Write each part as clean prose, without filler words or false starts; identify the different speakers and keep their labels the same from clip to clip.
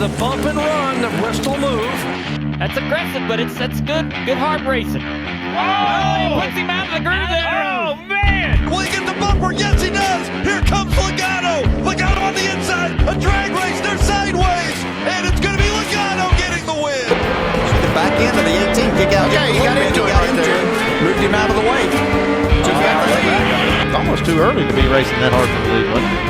Speaker 1: the bump and run, the Bristol move.
Speaker 2: That's aggressive, but that's good. Good hard racing. Oh, he puts him out of the groove there.
Speaker 3: Oh, man.
Speaker 4: Will he get the bumper? Yes, he does. Here comes Logano. Logano on the inside. A drag race. They're sideways. And it's going to be Logano getting the win.
Speaker 5: The back end of the 18. Kick out.
Speaker 6: Yeah, he got into it right there.
Speaker 5: Moved him out of the way.
Speaker 6: Just got the lead.
Speaker 7: It's almost too early to be racing that hard for the lead, wasn't it?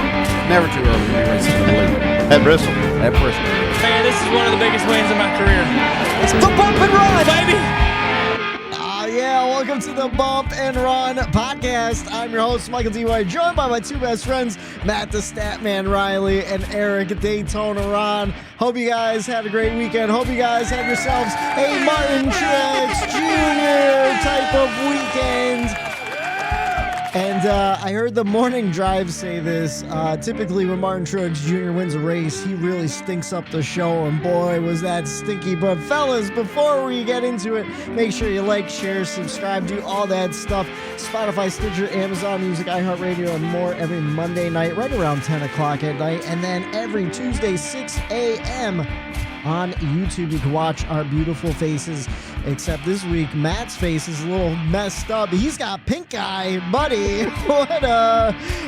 Speaker 5: Never too early to be racing for the lead.
Speaker 7: At Bristol.
Speaker 5: At Bristol.
Speaker 2: Man, this is one of the biggest wins of my career.
Speaker 5: It's the bump and run,
Speaker 2: Baby.
Speaker 6: Yeah, welcome to the Bump and Run podcast. I'm your host, Michael D. White, joined by my two best friends, Matt the Statman Reilly and Aric Daytona Ron. Hope you guys had a great weekend. Hope you guys had yourselves a Martin Truex Jr. type of weekend. And I heard the morning drive say this. Typically when Martin Truex Jr. wins a race, he really stinks up the show. And boy, was that stinky. But fellas, before we get into it, make sure you like, share, subscribe, do all that stuff. Spotify, Stitcher, Amazon Music, iHeartRadio, and more every Monday night, right around 10 o'clock at night. And then every Tuesday, 6 a.m. on YouTube. You can watch our beautiful faces, except this week Matt's face is a little messed up. He's got pink eye, buddy. What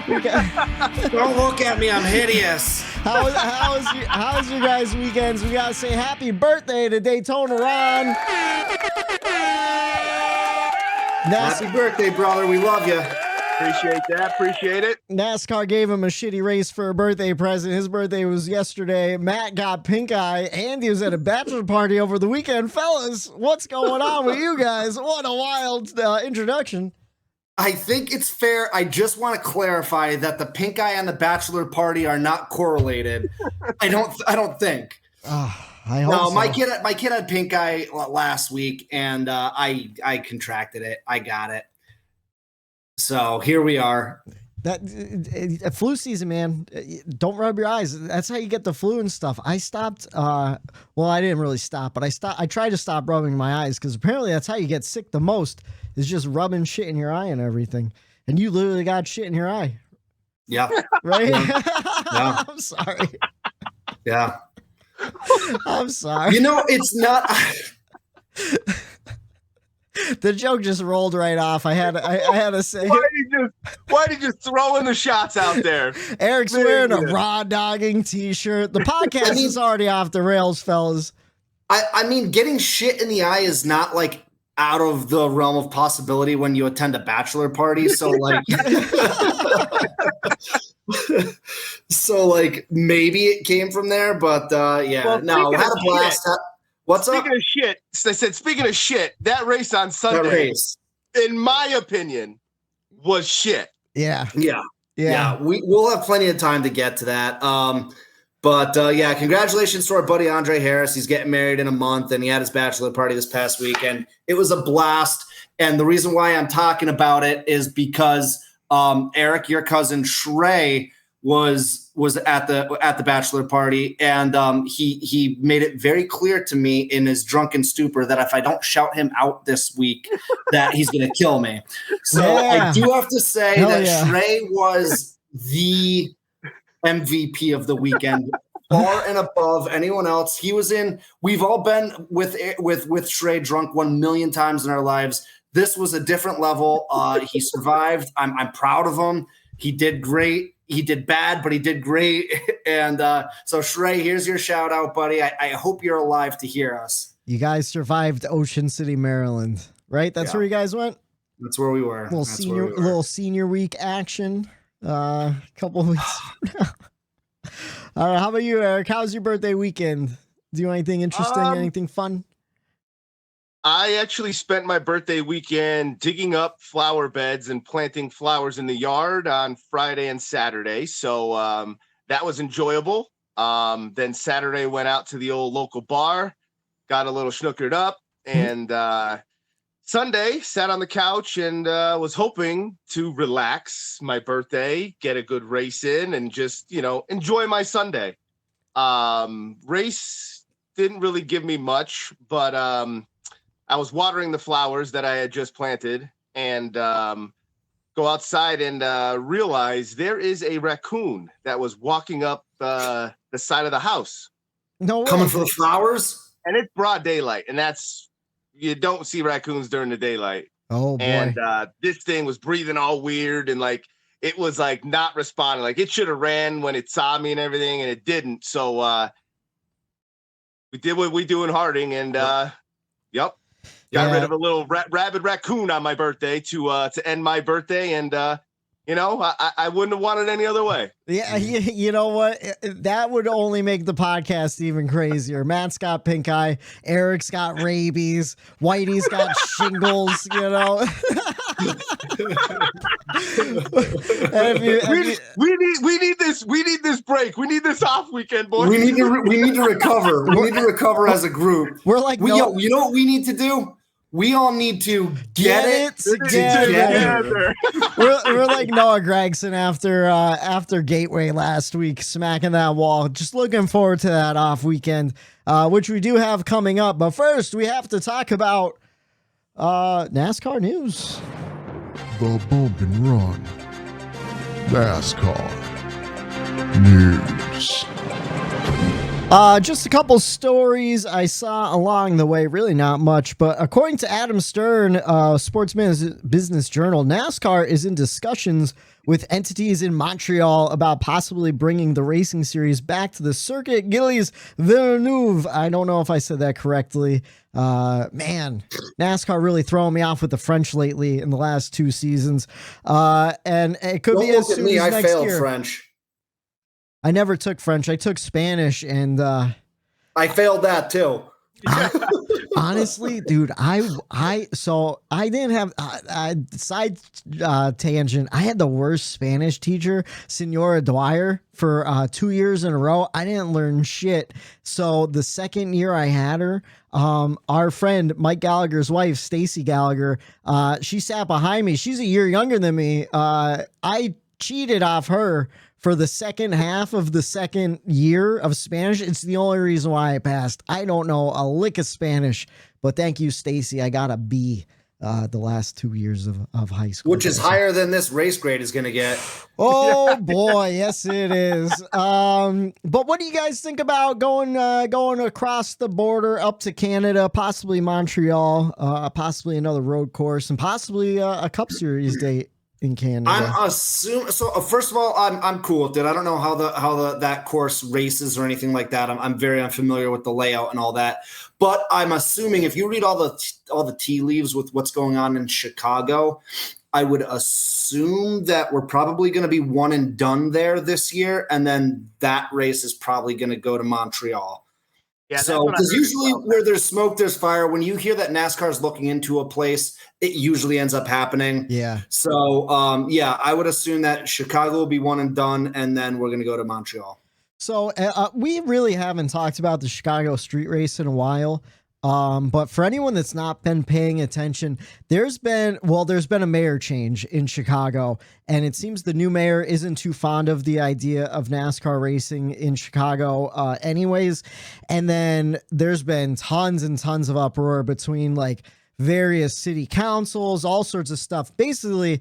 Speaker 6: we got?
Speaker 8: Don't look at me, I'm hideous.
Speaker 6: How's your guys' weekends? We gotta say happy birthday to Daytona Ron.
Speaker 8: Happy birthday, brother. We love you.
Speaker 3: Appreciate that. Appreciate it.
Speaker 6: NASCAR gave him a shitty race for a birthday present. His birthday was yesterday. Matt got pink eye. Andy was at a bachelor party over the weekend. Fellas, what's going on with you guys? What a wild introduction.
Speaker 8: I think it's fair. I just want to clarify that the pink eye and the bachelor party are not correlated. I don't think.
Speaker 6: I hope so.
Speaker 8: My kid had pink eye last week, and I contracted it. I got it. So here we are.
Speaker 6: That flu season, man. Don't rub your eyes. That's how you get the flu and stuff. I stopped. Well, I didn't really stop, but I tried to stop rubbing my eyes because apparently that's how you get sick the most. Is just rubbing shit in your eye and everything. And you literally got shit in your eye.
Speaker 8: Yeah.
Speaker 6: Right.
Speaker 8: Yeah.
Speaker 6: I'm sorry.
Speaker 8: Yeah.
Speaker 6: I'm sorry.
Speaker 8: You know, it's not.
Speaker 6: The joke just rolled right off. I had to say.
Speaker 3: Why did you just throw in the shots out there?
Speaker 6: Eric's wearing a raw dogging t-shirt. The podcast is already off the rails, fellas.
Speaker 8: I mean, getting shit in the eye is not like out of the realm of possibility when you attend a bachelor party. So like, maybe it came from there, but yeah,
Speaker 3: well,
Speaker 8: no, had a blast. What's
Speaker 3: speaking of shit, I said, speaking of shit, that race on Sunday, in my opinion, was shit.
Speaker 6: Yeah.
Speaker 8: We'll have plenty of time to get to that. But yeah, congratulations to our buddy Andre Harris. He's getting married in a month, and he had his bachelor party this past weekend. It was a blast, and the reason why I'm talking about it is because Aric, your cousin Shrey, was at the bachelor party, and he made it very clear to me in his drunken stupor that if I don't shout him out this week, that he's going to kill me. So yeah. I do have to say Shrey was the MVP of the weekend, far and above anyone else. He was in. We've all been with Shrey drunk 1 million times in our lives. This was a different level. He survived. I'm proud of him. He did great. He did bad, but he did great. And so, Shrey, here's your shout out, buddy. I hope you're alive to hear us.
Speaker 6: You guys survived Ocean City, Maryland, right? That's where you guys went?
Speaker 8: That's where we were.
Speaker 6: Little senior week action. A couple of weeks from now. All right, how about you, Aric? How's your birthday weekend? Do anything interesting? Anything fun?
Speaker 3: I actually spent my birthday weekend digging up flower beds and planting flowers in the yard on Friday and Saturday. So that was enjoyable. Then Saturday went out to the old local bar, got a little snookered up, and Sunday sat on the couch and was hoping to relax my birthday, get a good race in, and just, enjoy my Sunday. Race didn't really give me much, but I was watering the flowers that I had just planted and go outside and realize there is a raccoon that was walking up the side of the house.
Speaker 6: No way.
Speaker 8: Coming for the flowers?
Speaker 3: And it's broad daylight, and you don't see raccoons during the daylight.
Speaker 6: Oh boy.
Speaker 3: And this thing was breathing all weird, and like it was like not responding. Like it should have ran when it saw me and everything, and it didn't. So we did what we do in Harding, and got rid of a little rabid raccoon on my birthday to end my birthday, and I wouldn't have wanted any other way.
Speaker 6: Yeah, you know what? That would only make the podcast even crazier. Matt's got pink eye, Eric's got rabies, Whitey's got shingles.
Speaker 3: We need this break. We need this off weekend, boys.
Speaker 8: We need to recover. We need to recover as a group.
Speaker 6: We're like,
Speaker 8: you know what we need to do? We all need to get it together.
Speaker 6: We're like Noah Gregson after Gateway last week, smacking that wall. Just looking forward to that off weekend, which we do have coming up. But first, we have to talk about NASCAR news.
Speaker 9: The Bump and Run NASCAR news.
Speaker 6: Just a couple stories I saw along the way, really not much, but according to Adam Stern, Sports Business Journal, NASCAR is in discussions with entities in Montreal about possibly bringing the racing series back to the circuit. Gilles Villeneuve, I don't know if I said that correctly. Man, NASCAR really throwing me off with the French lately in the last 2 seasons. And it could be as soon as next year.
Speaker 8: I failed French.
Speaker 6: I never took French. I took Spanish, and
Speaker 8: I failed that too.
Speaker 6: Honestly, dude, I didn't have side tangent. I had the worst Spanish teacher, Senora Dwyer, for 2 years in a row. I didn't learn shit. So the second year I had her, our friend Mike Gallagher's wife, Stacy Gallagher, she sat behind me. She's a year younger than me. I cheated off her for the second half of the second year of Spanish. It's the only reason why I passed. I don't know a lick of Spanish, but thank you, Stacy. I got a B the last 2 years of high school.
Speaker 8: Which is higher than this race grade is going to get.
Speaker 6: Oh, boy. Yes, it is. But what do you guys think about going across the border up to Canada, possibly Montreal, possibly another road course, and possibly a Cup Series date in Canada?
Speaker 8: I'm assuming. So first of all, I'm cool with it. I don't know how that course races or anything like that. I'm very unfamiliar with the layout and all that. But I'm assuming if you read all the tea leaves with what's going on in Chicago, I would assume that we're probably going to be one and done there this year, and then that race is probably going to go to Montreal. Yeah, so because usually where there's smoke, there's fire. When you hear that NASCAR is looking into a place, it usually ends up happening.
Speaker 6: Yeah.
Speaker 8: So I would assume that Chicago will be one and done, and then we're going to go to Montreal.
Speaker 6: So we really haven't talked about the Chicago street race in a while. But for anyone that's not been paying attention, there's been a mayor change in Chicago, and it seems the new mayor isn't too fond of the idea of NASCAR racing in Chicago, anyways. And then there's been tons and tons of uproar between like various city councils, all sorts of stuff. Basically,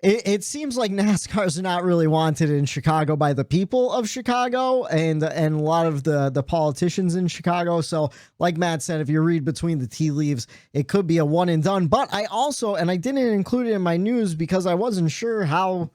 Speaker 6: it seems like NASCAR is not really wanted in Chicago by the people of Chicago and a lot of the politicians in Chicago. So like Matt said, if you read between the tea leaves, it could be a one and done. But I didn't include it in my news because I wasn't sure how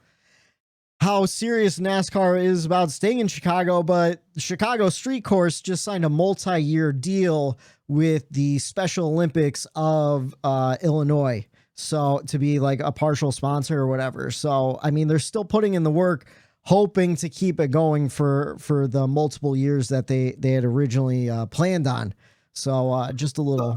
Speaker 6: serious NASCAR is about staying in Chicago, but Chicago Street Course just signed a multi-year deal with the Special Olympics of Illinois. So to be like a partial sponsor or whatever. So, I mean, they're still putting in the work, hoping to keep it going for the multiple years that they had originally planned on. So just a little.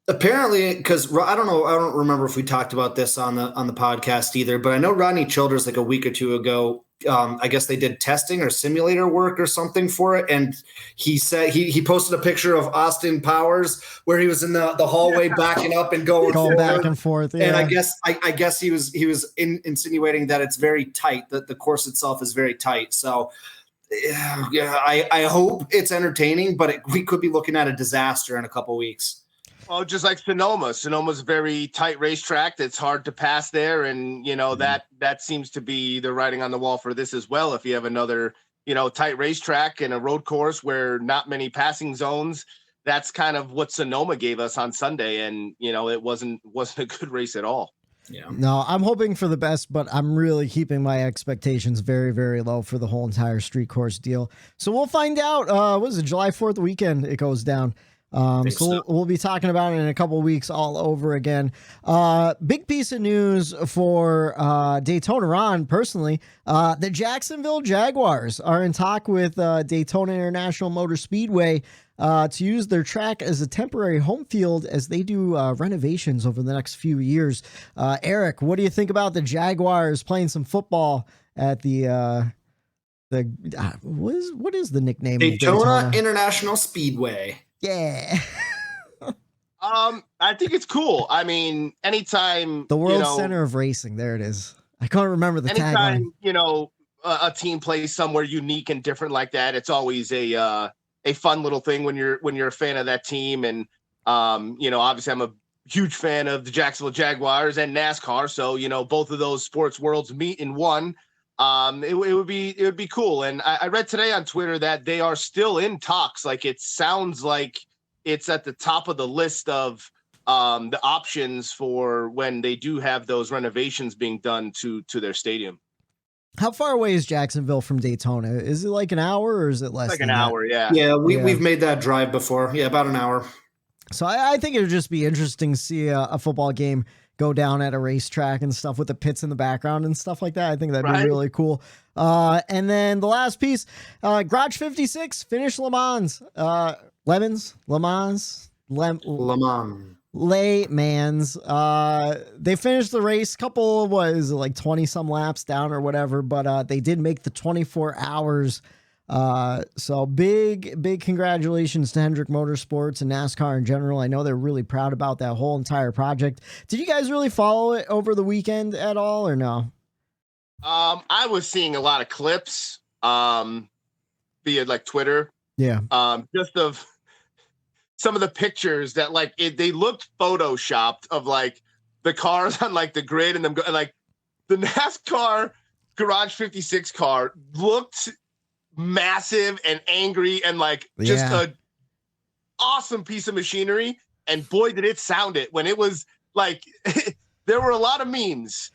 Speaker 8: Apparently, because I don't remember if we talked about this on the podcast either, but I know Rodney Childers like a week or two ago, I guess they did testing or simulator work or something for it. And he said he posted a picture of Austin Powers where he was in the hallway backing up and going
Speaker 6: back and forth. Yeah.
Speaker 8: And I guess he was insinuating that it's very tight, that the course itself is very tight. So yeah, I hope it's entertaining, but we could be looking at a disaster in a couple weeks.
Speaker 3: Well, just like Sonoma. Sonoma's a very tight racetrack that's hard to pass there. And, that seems to be the writing on the wall for this as well. If you have another, tight racetrack and a road course where not many passing zones. That's kind of what Sonoma gave us on Sunday. And, it wasn't a good race at all.
Speaker 8: Yeah.
Speaker 6: No, I'm hoping for the best, but I'm really keeping my expectations very, very low for the whole entire street course deal. So we'll find out. What is it, July 4th weekend it goes down. So we'll be talking about it in a couple of weeks all over again. Big piece of news for Daytona Ron personally. The Jacksonville Jaguars are in talk with Daytona International Motor Speedway to use their track as a temporary home field as they do renovations over the next few years. Aric, what do you think about the Jaguars playing some football at the what is the nickname?
Speaker 8: Daytona International Speedway.
Speaker 6: Yeah.
Speaker 3: I think it's cool. I mean, anytime
Speaker 6: the world center of racing, there it is. I can't remember the tagline.
Speaker 3: Anytime, a team plays somewhere unique and different like that, it's always a fun little thing when you're a fan of that team. And obviously I'm a huge fan of the Jacksonville Jaguars and NASCAR. So, both of those sports worlds meet in one. It would be cool. And I read today on Twitter that they are still in talks. Like, it sounds like it's at the top of the list of the options for when they do have those renovations being done to their stadium.
Speaker 6: How far away is Jacksonville from Daytona? Is it like an hour or is it less?
Speaker 3: Like an hour, yeah.
Speaker 8: Yeah, we've made that drive before. Yeah, about an hour.
Speaker 6: So I think it would just be interesting to see a football game go down at a racetrack and stuff with the pits in the background and stuff like that. I think that'd be really cool. And then the last piece, Garage 56 finished Le Mans. Le Mans. They finished the race, couple, 20 some laps down or whatever, but they did make the 24 hours. So big congratulations to Hendrick Motorsports and NASCAR in general. I know they're really proud about that whole entire project. Did you guys really follow it over the weekend at all or no?
Speaker 3: I was seeing a lot of clips via like Twitter.
Speaker 6: Yeah.
Speaker 3: Just of some of the pictures that they looked photoshopped of like the cars on like the grid and them like the NASCAR Garage 56 car looked massive and angry and just a awesome piece of machinery. And boy, did it sound it when it was like there were a lot of memes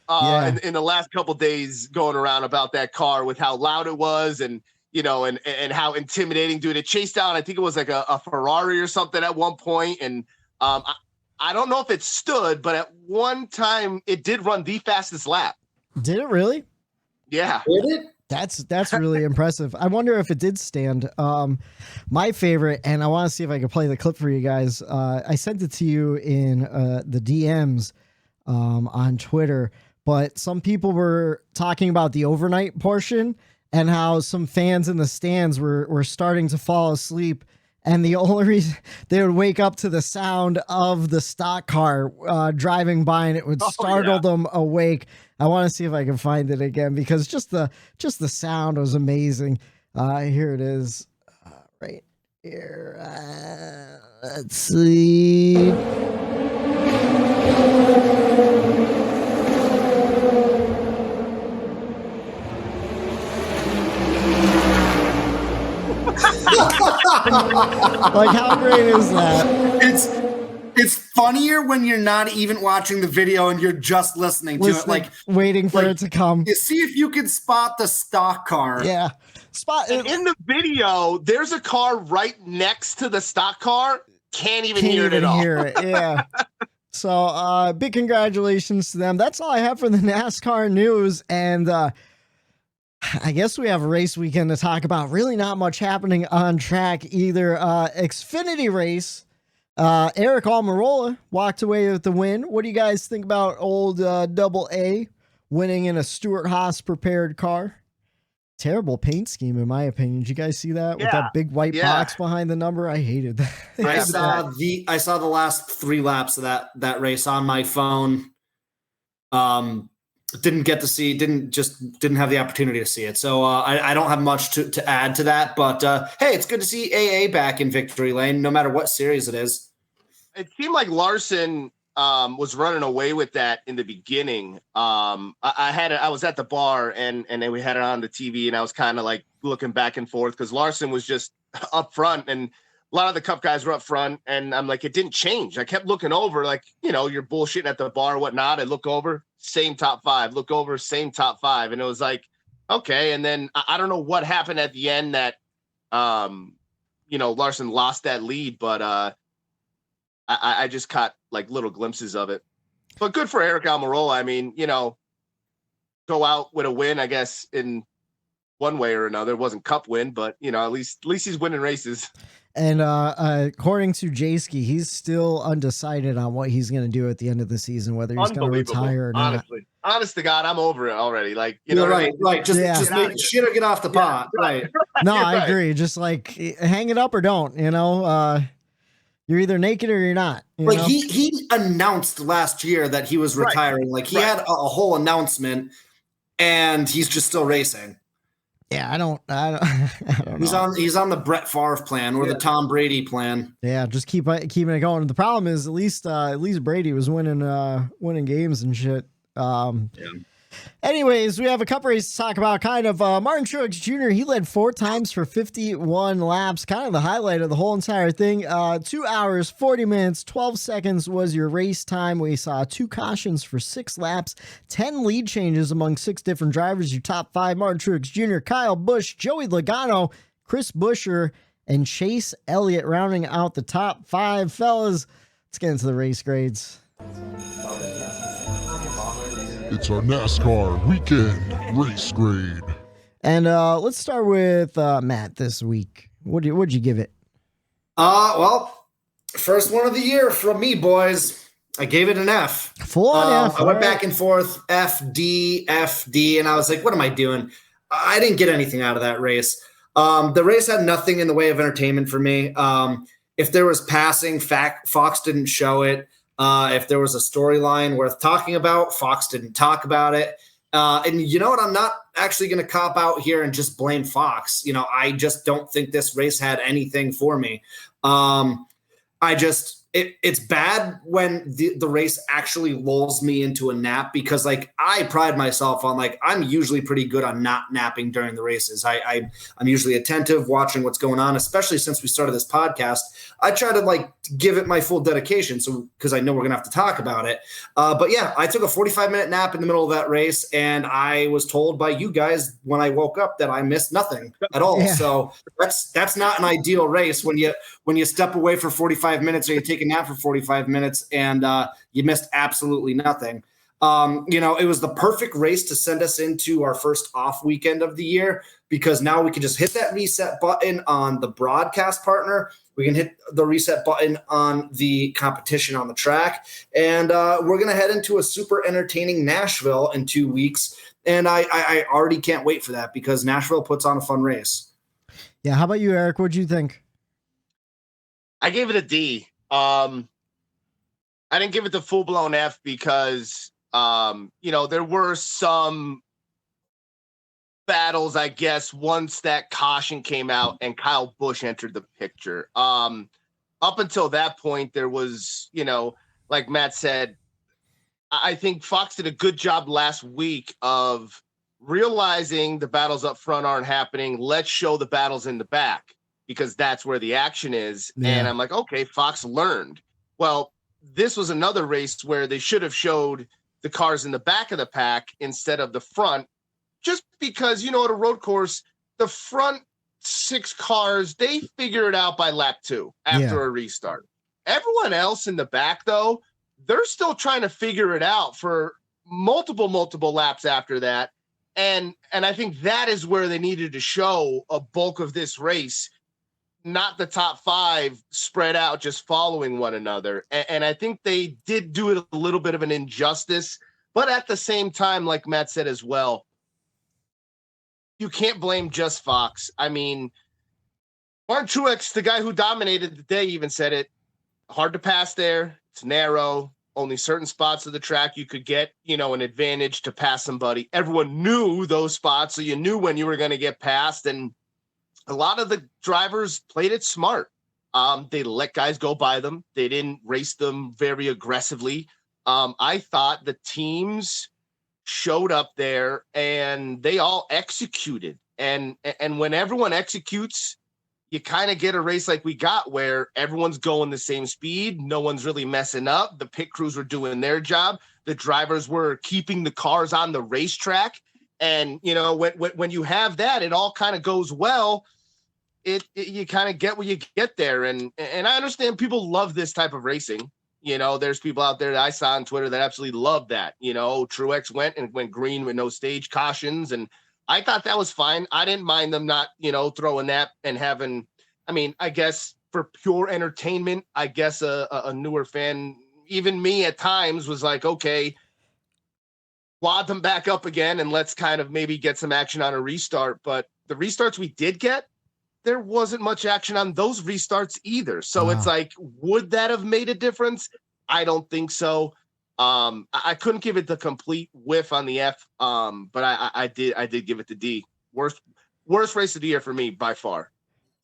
Speaker 3: in the last couple days going around about that car with how loud it was and and how intimidating, dude. It chased down, I think it was like a Ferrari or something at one point. And I don't know if it stood, but at one time it did run the fastest lap.
Speaker 6: Did it really?
Speaker 3: Yeah.
Speaker 8: Did it?
Speaker 6: That's really impressive. I wonder if it did stand. My favorite, and I want to see if I can play the clip for you guys. I sent it to you in the DMs on Twitter, but some people were talking about the overnight portion and how some fans in the stands were starting to fall asleep. And the only reason they would wake up to the sound of the stock car driving by, and it would startle them awake. I want to see if I can find it again because just the sound was amazing. Here it is, right here. Let's see. Like, how great is that?
Speaker 8: It's funnier when you're not even watching the video and you're just listening to it, like
Speaker 6: waiting for it to come.
Speaker 8: You see if you can spot the stock car.
Speaker 6: Yeah,
Speaker 3: in the video. There's a car right next to the stock car. Can't even hear it at all.
Speaker 6: Yeah. So, big congratulations to them. That's all I have for the NASCAR news, and I guess we have a race weekend to talk about. Really not much happening on track either. Xfinity race. Aric Almirola walked away with the win. What do you guys think about old Double A winning in a Stewart-Haas prepared car? Terrible paint scheme, in my opinion. Did you guys see that with that big white box behind the number? I hated that.
Speaker 8: I saw the last 3 laps of that race on my phone. Didn't get to see, didn't have the opportunity to see it. So I don't have much to add to that, but hey, it's good to see AA back in victory lane, no matter what series it is.
Speaker 3: It seemed like Larson was running away with that in the beginning. I was at the bar and then we had it on the TV and I was kind of like looking back and forth because Larson was just up front and a lot of the Cup guys were up front and I'm like, it didn't change. I kept looking over like, you're bullshitting at the bar, whatnot. I look over, same top five, look over, same top five. And it was like, okay. And then I don't know what happened at the end that, Larson lost that lead, but I just caught like little glimpses of it. But good for Aric Almirola. I mean, go out with a win, I guess, in one way or another. It wasn't Cup win, but at least he's winning races.
Speaker 6: And according to Jayski, he's still undecided on what he's going to do at the end of the season, whether he's going to retire or not.
Speaker 3: Honest to God, I'm over it already. Like,
Speaker 8: right. Just make shit or get off the pot. Right.
Speaker 6: No, I agree. Just like hang it up or don't, you're either naked or you're not.
Speaker 8: He announced last year that he was retiring. Like he had a whole announcement and he's just still racing.
Speaker 6: Yeah, I don't know.
Speaker 8: He's on the Brett Favre plan or the Tom Brady plan.
Speaker 6: Yeah, just keeping it going. The problem is at least Brady was winning games and shit. Anyways, we have a Cup race to talk about. Kind of Martin Truex Jr. He led 4 times for 51 laps. Kind of the highlight of the whole entire thing. 2 hours, 40 minutes, 12 seconds was your race time. We saw 2 cautions for 6 laps, 10 lead changes among 6 different drivers. Your top 5: Martin Truex Jr., Kyle Busch, Joey Logano, Chris Buescher, and Chase Elliott rounding out the top 5. Fellas, let's get into the race grades.
Speaker 9: It's our NASCAR weekend race grade.
Speaker 6: And let's start with Matt this week. What'd you give it?
Speaker 8: Well, first one of the year from me, boys. I gave it an F.
Speaker 6: Full on F.
Speaker 8: I went back and forth, F, D, and I was like, what am I doing? I didn't get anything out of that race. The race had nothing in the way of entertainment for me. If there was passing, Fox didn't show it. If there was a storyline worth talking about, Fox didn't talk about it. And you know what? I'm not actually going to cop out here and just blame Fox. I just don't think this race had anything for me. It's bad when the race actually lulls me into a nap because I pride myself on I'm usually pretty good on not napping during the races. I'm usually attentive, watching what's going on, especially since we started this podcast. I try to give it my full dedication. So, cause I know we're going to have to talk about it. But yeah, I took a 45-minute nap in the middle of that race and I was told by you guys when I woke up that I missed nothing at all. Yeah. So that's not an ideal race when you step away for 45 minutes or you take a nap for 45 minutes and you missed absolutely nothing. It was the perfect race to send us into our first off weekend of the year because now we can just hit that reset button on the broadcast partner. We can hit the reset button on the competition on the track. And we're going to head into a super entertaining Nashville in 2 weeks. And I already can't wait for that because Nashville puts on a fun race.
Speaker 6: Yeah. How about you, Aric? What'd you think?
Speaker 3: I gave it a D. I didn't give it the full-blown F because, there were some battles, I guess, once that caution came out and Kyle Busch entered the picture. Up until that point, there was, like Matt said, I think Fox did a good job last week of realizing the battles up front aren't happening. Let's show the battles in the back because that's where the action is. Yeah. And I'm like, okay, Fox learned. Well, this was another race where they should have showed the cars in the back of the pack instead of the front, just because, at a road course, the front 6 cars, they figure it out by lap 2 after a restart. Everyone else in the back, though, they're still trying to figure it out for multiple laps after that. And I think that is where they needed to show a bulk of this race, not the top 5 spread out, just following one another. And I think they did do it a little bit of an injustice, but at the same time, like Matt said as well, you can't blame just Fox. I mean, Martin Truex, the guy who dominated the day, even said it, hard to pass there. It's narrow. Only certain spots of the track you could get, an advantage to pass somebody. Everyone knew those spots, so you knew when you were going to get passed. And a lot of the drivers played it smart. They let guys go by them. They didn't race them very aggressively. I thought the teams showed up there and they all executed. And when everyone executes, you kind of get a race like we got where everyone's going the same speed. No one's really messing up. The pit crews were doing their job. The drivers were keeping the cars on the racetrack. And, when you have that, it all kind of goes well. You kind of get what you get there. And I understand people love this type of racing. There's people out there that I saw on Twitter that absolutely love that. Truex went green with no stage cautions. And I thought that was fine. I didn't mind them not, throwing that and having, I guess for pure entertainment, I guess a newer fan, even me at times was like, okay, wad them back up again and let's kind of maybe get some action on a restart. But the restarts we did get, there wasn't much action on those restarts either. So It's like, would that have made a difference? I don't think so. I couldn't give it the complete whiff on the F, but I did give it the D. Worst race of the year for me by far.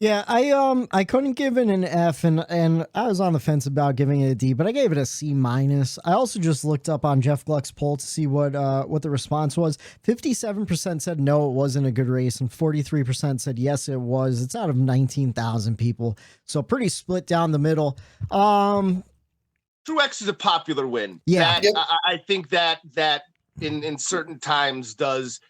Speaker 6: Yeah, I couldn't give it an F, and I was on the fence about giving it a D, but I gave it a C minus. I also just looked up on Jeff Gluck's poll to see what the response was. 57% said no, it wasn't a good race, and 43% said yes, it was. It's out of 19,000 people, so pretty split down the middle.
Speaker 3: Truex is a popular win.
Speaker 6: Yeah,
Speaker 3: I think that in certain times does.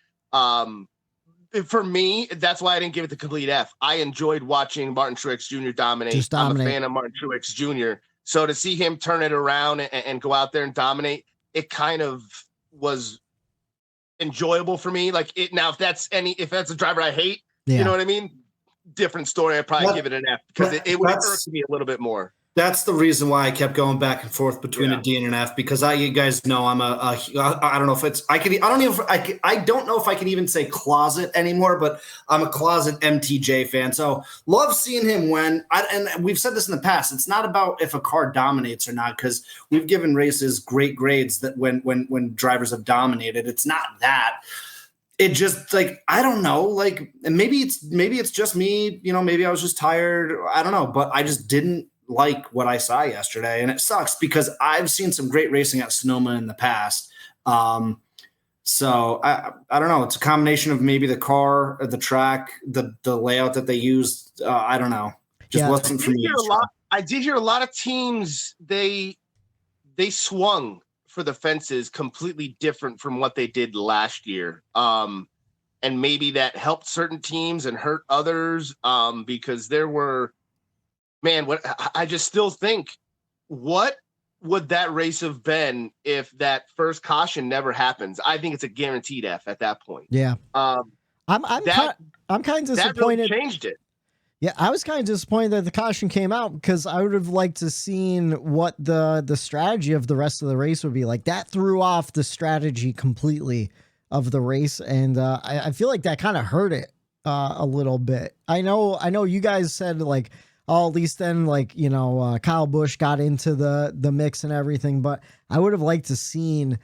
Speaker 3: For me, that's why I didn't give it the complete F. I enjoyed watching Martin Truex Jr. dominate. I'm a fan of Martin Truex Jr. So to see him turn it around and go out there and dominate, it kind of was enjoyable for me. Like it now, if that's a driver I hate, you know what I mean? Different story. I'd probably give it an F because it would hurt me a little bit more.
Speaker 8: That's the reason why I kept going back and forth between a D and an F, because you guys know I'm I don't know if it's I don't know if I can even say closet anymore, but I'm a closet MTJ fan. So love seeing him win. And we've said this in the past. It's not about if a car dominates or not, because we've given races great grades that when drivers have dominated. It's not that. It just I don't know, and maybe it's just me, maybe I was just tired. I don't know, but I just didn't like what I saw yesterday, and it sucks because I've seen some great racing at Sonoma in the past. So I don't know. It's a combination of maybe the car, the track, the layout that they used. I don't know. Just wasn't for me.
Speaker 3: I did hear a lot of teams. They swung for the fences completely different from what they did last year. And maybe that helped certain teams and hurt others. Because there were. Man, what I just still think, what would that race have been if that first caution never happens? I think it's a guaranteed F at that point.
Speaker 6: Yeah. I'm kind of disappointed.
Speaker 3: That really changed it.
Speaker 6: Yeah, I was kind of disappointed that the caution came out because I would have liked to seen what the strategy of the rest of the race would be like. That threw off the strategy completely of the race, and I feel like that kind of hurt it a little bit. I know you guys said at least then, Kyle Busch got into the mix and everything, but I would have liked to seen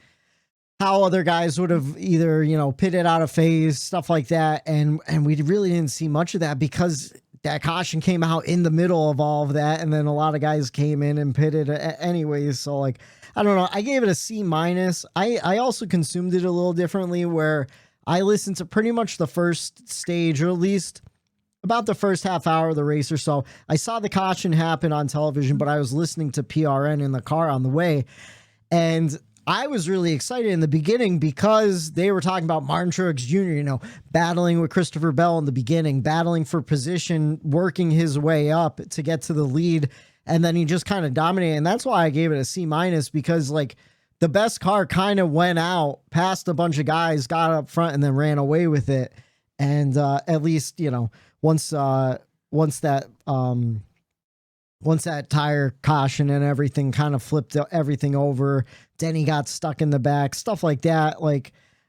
Speaker 6: how other guys would have either, pitted out of phase, stuff like that. And we really didn't see much of that because that caution came out in the middle of all of that. And then a lot of guys came in and pitted anyways. So I don't know. I gave it a C minus. I also consumed it a little differently where I listened to pretty much the first stage, or at least about the first half hour of the race or so. I saw the caution happen on television, but I was listening to PRN in the car on the way. And I was really excited in the beginning because they were talking about Martin Truex Jr., battling with Christopher Bell in the beginning, battling for position, working his way up to get to the lead. And then he just kind of dominated. And that's why I gave it a C minus, because the best car kind of went out past a bunch of guys, got up front, and then ran away with it. And at least, once that tire caution and everything kind of flipped everything over, Denny got stuck in the back, stuff like that.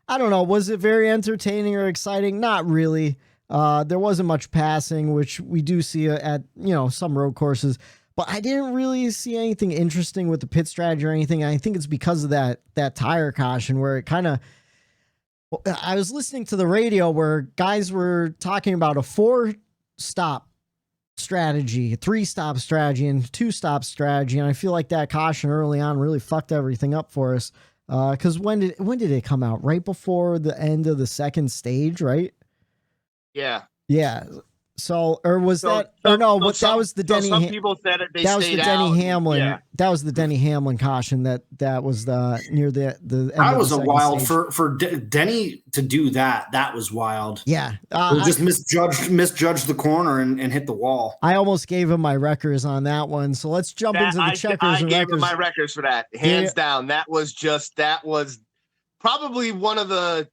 Speaker 6: I don't know. Was it very entertaining or exciting? Not really. There wasn't much passing, which we do see at, some road courses, but I didn't really see anything interesting with the pit strategy or anything. I think it's because of that tire caution where it kind of, I was listening to the radio where guys were talking about a 4-stop strategy, 3-stop strategy, and 2-stop strategy. And I feel like that caution early on really fucked everything up for us. Because when did it come out? Right before the end of the second stage, right?
Speaker 3: Yeah.
Speaker 6: Yeah. So, or was that? Or no? What that was the Denny.
Speaker 3: Some people said it.
Speaker 6: That was the Denny Hamlin.
Speaker 3: Yeah.
Speaker 6: That was the Denny Hamlin caution. That was the near the end.
Speaker 8: That was
Speaker 6: a
Speaker 8: wild
Speaker 6: stage.
Speaker 8: for Denny to do that. That was wild.
Speaker 6: Yeah,
Speaker 8: just misjudged the corner and hit the wall.
Speaker 6: I almost gave him my records on that one. So let's jump into the checkers
Speaker 3: I
Speaker 6: and
Speaker 3: gave
Speaker 6: records.
Speaker 3: him my records for that, hands down. That was probably one of the.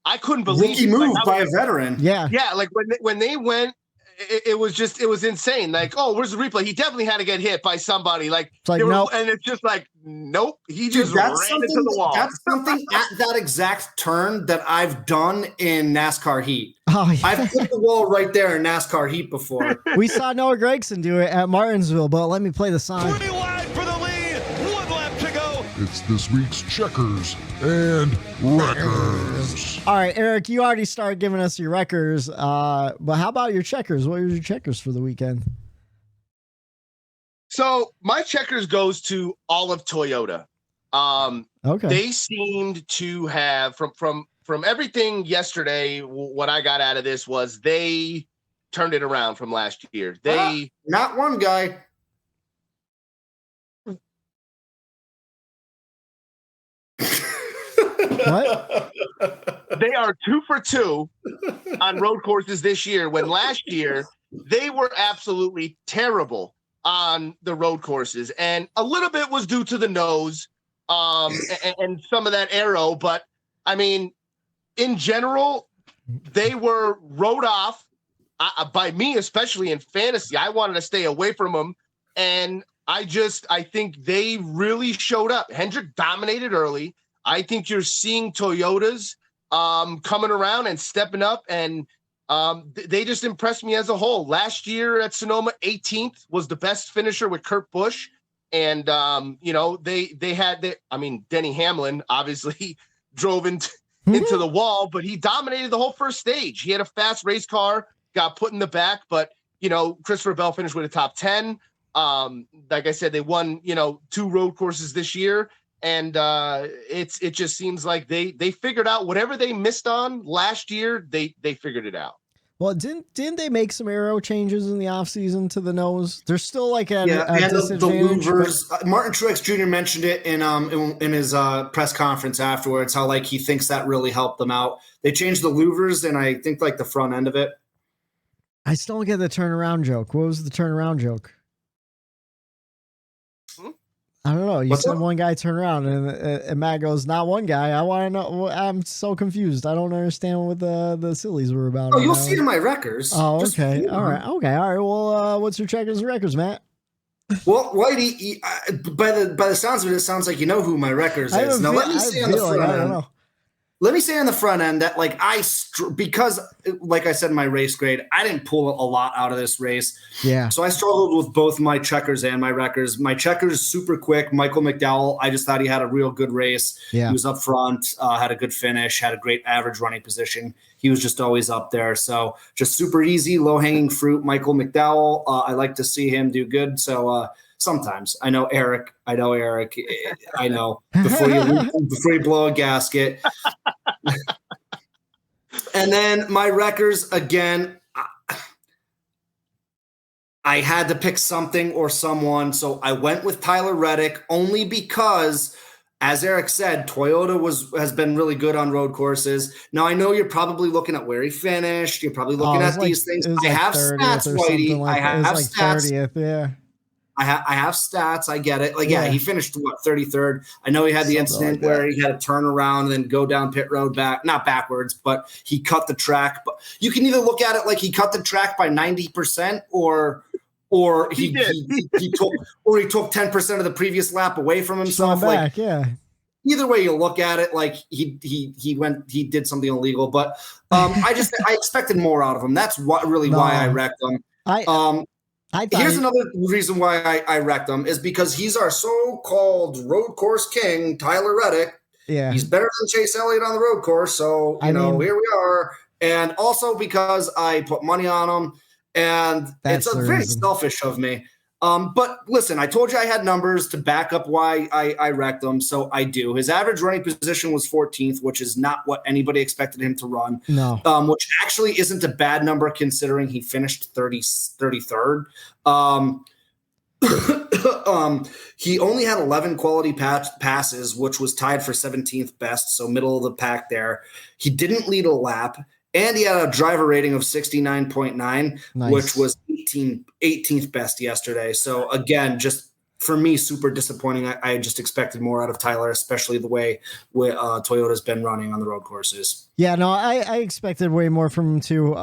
Speaker 3: I couldn't believe
Speaker 8: rookie move by a veteran.
Speaker 6: Yeah.
Speaker 3: Like when they went, it was insane. Like, oh, where's the replay? He definitely had to get hit by somebody. Like,
Speaker 6: nope.
Speaker 3: And it's just like, nope. He just ran into the wall.
Speaker 8: That's something at that exact turn that I've done in NASCAR heat.
Speaker 6: Oh, yeah.
Speaker 8: I've hit the wall right there in NASCAR heat before.
Speaker 6: We saw Noah Gragson do it at Martinsville, but let me play the song.
Speaker 4: 20 wide for the lead. 1 lap to go.
Speaker 9: It's this week's checkers and wreckers.
Speaker 6: All right, Aric, you already started giving us your wreckers, but how about your checkers? What are your checkers for the weekend?
Speaker 3: So my checkers goes to all of Toyota.
Speaker 6: Okay.
Speaker 3: They seemed to have from everything yesterday. What I got out of this was they turned it around from last year. They
Speaker 8: not one guy.
Speaker 6: What?
Speaker 3: They are 2 for 2 on road courses this year, when last year they were absolutely terrible on the road courses. And a little bit was due to the nose and some of that aero. But, I mean, in general, they were rode off by me, especially in fantasy. I wanted to stay away from them. And I think they really showed up. Hendrick dominated early. I think you're seeing Toyotas coming around and stepping up, and they just impressed me as a whole. Last year at Sonoma, 18th was the best finisher with Kurt Busch, and they had Denny Hamlin obviously drove into the wall, but he dominated the whole first stage. He had a fast race car, got put in the back, but Christopher Bell finished with a top 10. Like I said, they won 2 road courses this year. And it just seems like they figured out whatever they missed on last year. They figured it out.
Speaker 6: Well, didn't they make some aero changes in the offseason to the nose? They're still like at a
Speaker 8: and
Speaker 6: disadvantage.
Speaker 8: The louvers. Martin Truex Jr. mentioned it in his press conference afterwards. How he thinks that really helped them out. They changed the louvers, and I think the front end of it.
Speaker 6: I still don't get the turnaround joke. What was the turnaround joke? I don't know. You said one guy turned around, and Matt goes, "Not one guy." I want to know. I'm so confused. I don't understand what the sillies were about.
Speaker 8: Oh, you'll see it in my records.
Speaker 6: Oh, okay. All right. Well, what's your checkers and records, Matt?
Speaker 8: Well, Whitey, by the sounds of it, it sounds like you know who my records is. Now, let me say on the front end. Let me say on the front end that, because, like I said in my race grade, I didn't pull a lot out of this race.
Speaker 6: Yeah.
Speaker 8: So I struggled with both my checkers and my wreckers. My checkers, super quick. Michael McDowell, I just thought he had a real good race.
Speaker 6: Yeah.
Speaker 8: He was up front, had a good finish, had a great average running position. He was just always up there. So just super easy, low-hanging fruit. Michael McDowell, I like to see him do good. So sometimes I know Aric. I know before you blow a gasket. And then my wreckers, again, I had to pick something or someone. So I went with Tyler Reddick only because, as Aric said, Toyota has been really good on road courses. Now, I know you're probably looking at where he finished. You're probably looking at these things. I have stats, Whitey. I have stats.
Speaker 6: 30th, yeah.
Speaker 8: I have stats. I get it. He finished 33rd. I know he had the incident where he had to turn around and then go down pit road not backwards, but he cut the track. But you can either look at it like he cut the track by 90% or he took 10% of the previous lap away from himself. Either way you look at it, like he did something illegal. But I expected more out of him. That's why I wrecked him. Here's another reason why I wrecked him is because he's our so-called road course king, Tyler Reddick.
Speaker 6: Yeah.
Speaker 8: He's better than Chase Elliott on the road course. So, here we are. And also because I put money on him. And
Speaker 6: That's
Speaker 8: it's
Speaker 6: the
Speaker 8: very
Speaker 6: reason.
Speaker 8: selfish of me. But listen, I told you I had numbers to back up why I wrecked them, so I do. His average running position was 14th, which is not what anybody expected him to run.
Speaker 6: No.
Speaker 8: Which actually isn't a bad number considering he finished 33rd. He only had 11 quality passes, which was tied for 17th best, so middle of the pack there. He didn't lead a lap. And he had a driver rating of 69.9,
Speaker 6: Nice.
Speaker 8: which was 18th best yesterday. So, again, just for me, super disappointing. I just expected more out of Tyler, especially the way Toyota's been running on the road courses.
Speaker 6: Yeah, no, I expected way more from him too.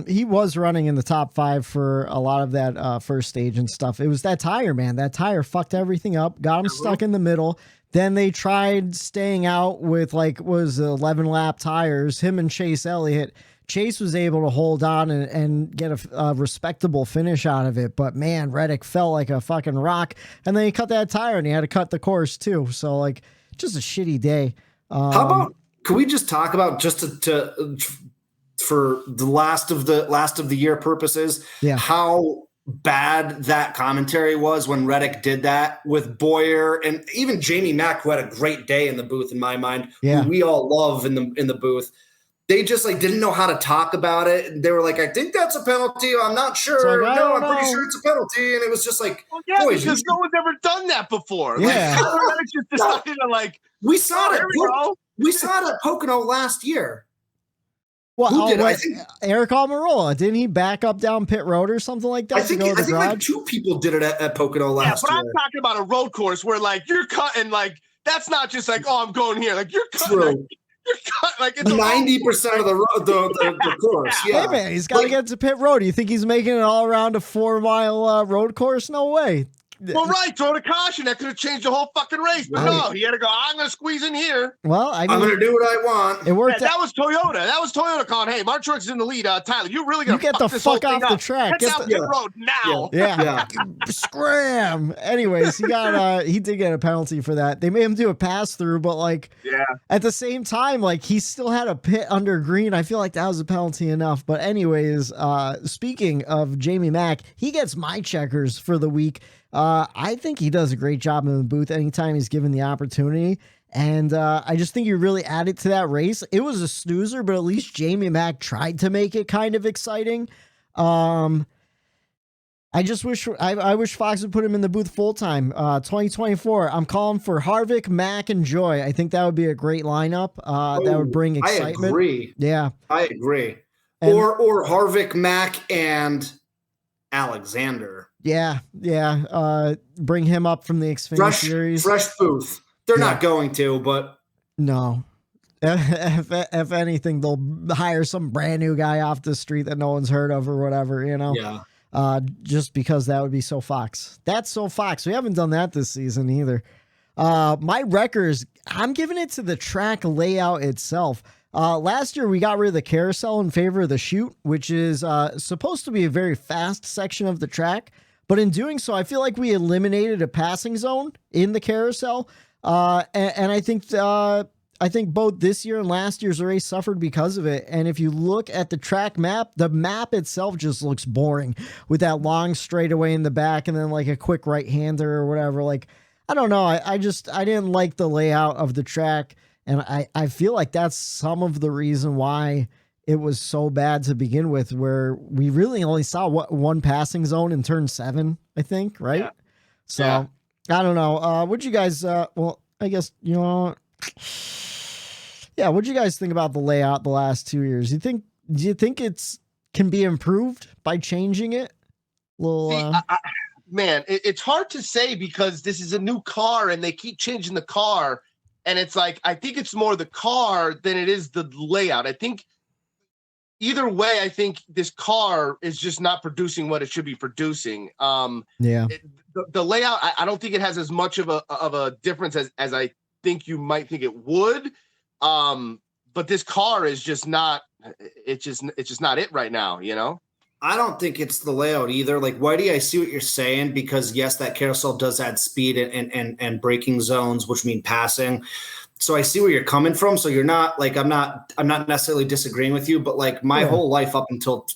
Speaker 6: He was running in the top 5 for a lot of that first stage and stuff. It was that tire, man. That tire fucked everything up, got him stuck in the middle. Then they tried staying out with 11 lap tires, him and Chase Elliott. Chase was able to hold on and get a respectable finish out of it. But man, Reddick felt like a fucking rock. And then he cut that tire and he had to cut the course too. So just a shitty day.
Speaker 8: How about, can we just talk about just for the last of the year purposes, how bad that commentary was when Reddick did that with Boyer and even Jamie Mack, who had a great day in the booth in my mind, who we all love in the booth. They just didn't know how to talk about it. They were like, I think that's a penalty. I'm not sure. No, I'm pretty sure it's a penalty. And it was just boys,
Speaker 3: because no one's ever done that before.
Speaker 6: Yeah.
Speaker 3: Reddick just decided to
Speaker 8: we saw it.
Speaker 3: We
Speaker 8: saw it at Pocono last year.
Speaker 6: Well, Aric Almirola, didn't he back up down pit road or something like that?
Speaker 8: I think 2 people did it at Pocono last year.
Speaker 3: But I'm talking about a road course where you're cutting that's not just I'm going here. You're cutting. You're cutting it's
Speaker 8: 90% of the course. Yeah,
Speaker 6: hey man, he's got to get to pit road. You think he's making it all around a 4-mile road course? No way.
Speaker 3: Well, right, throw the caution. That could have changed the whole fucking race. But no, he had to go, I'm going to squeeze in here.
Speaker 6: Well,
Speaker 8: I'm going to do what I want.
Speaker 6: It worked.
Speaker 3: That was Toyota. That was Toyota calling, hey, Mark Truex is in the lead. Tyler, you really going to
Speaker 6: get the fuck off the track.
Speaker 3: Get down pit road now.
Speaker 6: Yeah. Scram. Anyways, he did get a penalty for that. They made him do a pass through, but at the same time, he still had a pit under green. I feel like that was a penalty enough. But anyways, speaking of Jamie Mack, he gets my checkers for the week. I think he does a great job in the booth anytime he's given the opportunity. And I just think he really added to that race. It was a snoozer, but at least Jamie Mack tried to make it kind of exciting. I just wish I wish Fox would put him in the booth full time. 2024. I'm calling for Harvick, Mack, and Joy. I think that would be a great lineup. That would bring excitement.
Speaker 8: I agree.
Speaker 6: Yeah,
Speaker 8: I agree. Or Harvick, Mack, and Alexander.
Speaker 6: Yeah. Bring him up from the Xfinity series.
Speaker 8: Fresh booth. They're not going to, but
Speaker 6: no. If anything, they'll hire some brand new guy off the street that no one's heard of or whatever,
Speaker 8: Yeah.
Speaker 6: Just because that would be so Fox. That's so Fox. We haven't done that this season either. My wreckers, I'm giving it to the track layout itself. Last year, we got rid of the carousel in favor of the chute, which is supposed to be a very fast section of the track. But in doing so, I feel like we eliminated a passing zone in the carousel. And I think both this year and last year's race suffered because of it. And if you look at the track map, the map itself just looks boring with that long straightaway in the back and then a quick right-hander or whatever. I don't know. I didn't like the layout of the track. And I feel like that's some of the reason why it was so bad to begin with, where we really only saw one passing zone in turn 7, I think. Right. Yeah. So I don't know. What'd you guys, well, I guess, what'd you guys think about the layout the last 2 years? Do you think it's can be improved by changing it?
Speaker 3: Man, it's hard to say because this is a new car and they keep changing the car. And it's I think it's more the car than it is the layout. I think either way, I think this car is just not producing what it should be producing. The layout, I don't think it has as much of a difference as I think you might think it would. But this car is just not. It's just not it right now.
Speaker 8: I don't think it's the layout either. Whitey, I see what you're saying because yes, that carousel does add speed and braking zones, which mean passing. So I see where you're coming from. So you're not like, I'm not necessarily disagreeing with you, but like my whole life up until